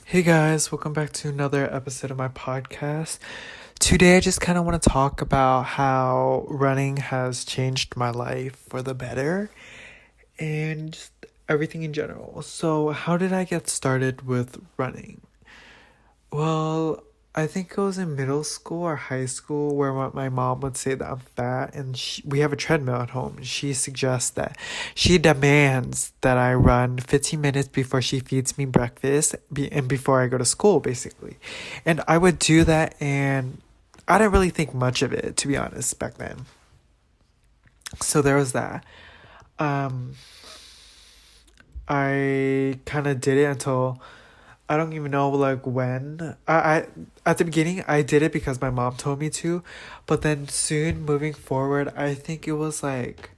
Hey guys, welcome back to another episode of my podcast. Today, I just kind of want to talk about how running has changed my life for the better and just everything in general. So, how did I get started with running? Well, I think it was in middle school or high school where my mom would say that I'm fat, and we have a treadmill at home. She suggests that she demands that I run 15 minutes before she feeds me breakfast and before I go to school, basically. And I would do that, and I didn't really think much of it, to be honest, back then. So there was that. Um, I kind of did it until I don't even know like when. I at the beginning I did it because my mom told me to, but then soon moving forward, I think it was like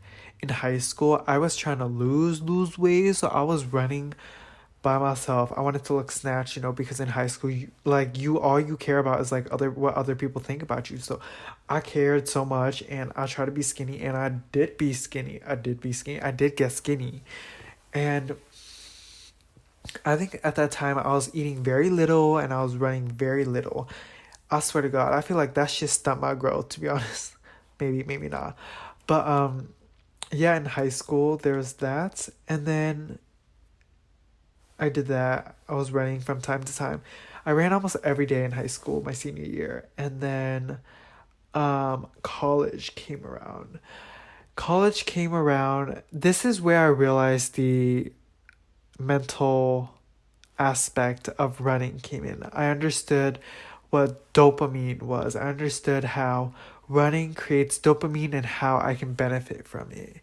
in high school, I was trying to lose weight, so I was running by myself. I wanted to look snatched, because in high school, you all you care about is like what other people think about you. So I cared so much, and I tried to be skinny, and I did be skinny. I did be skinny. I did get skinny, and I think at that time I was eating very little and I was running very little. I swear to God, I feel like that shit stumped my growth, to be honest. Maybe, maybe not. But yeah, in high school there was that, and then I did that. I was running from time to time. I ran almost every day in high school my senior year, and then college came around. College came around. This is where I realized the mental aspect of running came in. I understood what dopamine was. I understood how running creates dopamine and how I can benefit from it.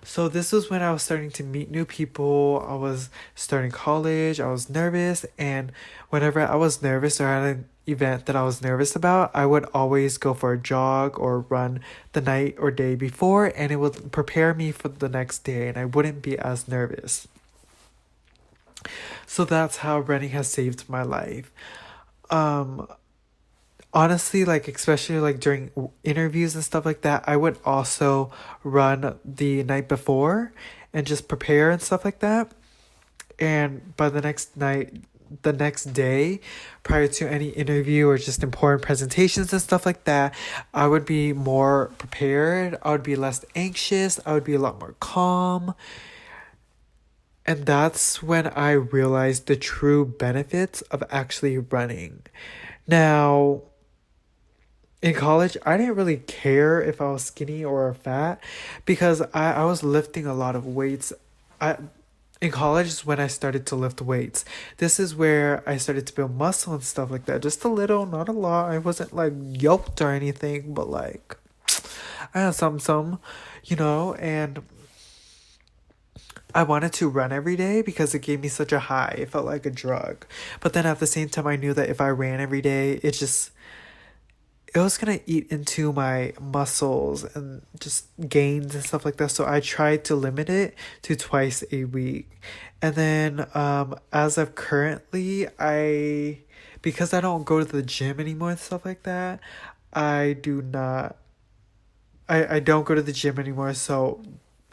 So this was when I was starting to meet new people. I was starting college. I was nervous, and whenever I was nervous or had an event that I was nervous about, I would always go for a jog or run the night or day before, and it would prepare me for the next day and I wouldn't be as nervous. So that's how running has saved my life. Um, Honestly, like especially like during interviews and stuff like that, I would also run the night before and just prepare and stuff like that. And by the next day, prior to any interview or just important presentations and stuff like that, I would be more prepared. I would be less anxious. I would be a lot more calm. And that's when I realized the true benefits of actually running. Now, in college, I didn't really care if I was skinny or fat because I was lifting a lot of weights. I In college is when I started to lift weights. This is where I started to build muscle and stuff like that. Just a little, not a lot. I wasn't like yoked or anything, but like I had and I wanted to run every day because it gave me such a high. It felt like a drug. But then at the same time, I knew that if I ran every day, it was gonna eat into my muscles and just gains and stuff like that. So I tried to limit it to twice a week. And then as of currently, because I don't go to the gym anymore and stuff like that, I do not I don't go to the gym anymore, so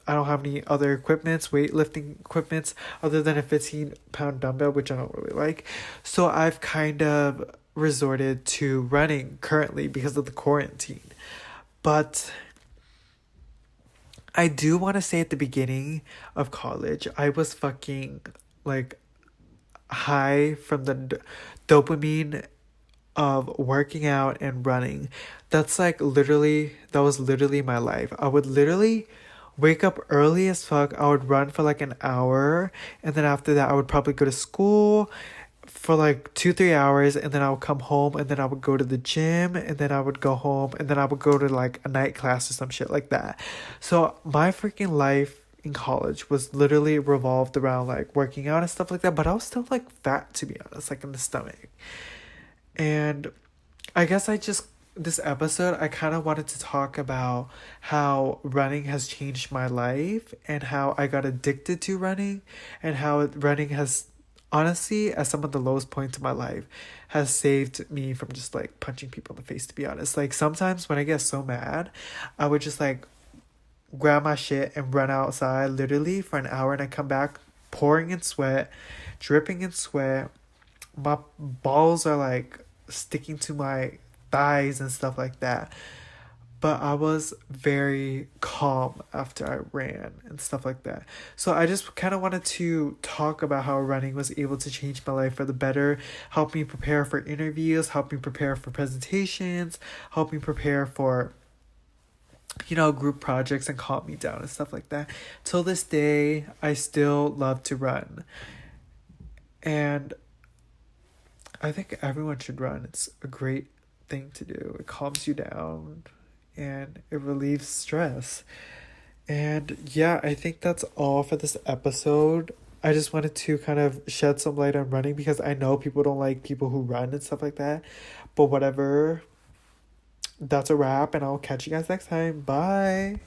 I don't have any other equipments, weightlifting equipments, other than a 15-pound dumbbell, which I don't really like. So I've kind of resorted to running currently because of the quarantine. But I do want to say at the beginning of college, I was fucking like high from the dopamine of working out and running. That was literally my life. I would literally wake up early as fuck. I would run for like an hour, and then after that I would probably go to school for like 2-3 hours, and then I would come home, and then I would go to the gym, and then I would go home, and then I would go to like a night class or some shit like that. So my freaking life in college was literally revolved around like working out and stuff like that, but I was still like fat, to be honest, like in the stomach. And I guess this episode, I kind of wanted to talk about how running has changed my life and how I got addicted to running, and how running has, honestly, at some of the lowest points of my life, has saved me from just like punching people in the face, to be honest. Like sometimes when I get so mad, I would just like grab my shit and run outside literally for an hour, and I come back pouring in sweat, dripping in sweat, my balls are like sticking to my thighs and stuff like that. But I was very calm after I ran and stuff like that. So I just kind of wanted to talk about how running was able to change my life for the better, help me prepare for interviews, help me prepare for presentations, help me prepare for, group projects and calm me down and stuff like that. Till this day, I still love to run. And I think everyone should run. It's a great thing to do. It calms you down and it relieves stress. And yeah, I think that's all for this episode. I just wanted to kind of shed some light on running because I know people don't like people who run and stuff like that. But whatever, that's a wrap, and I'll catch you guys next time. Bye.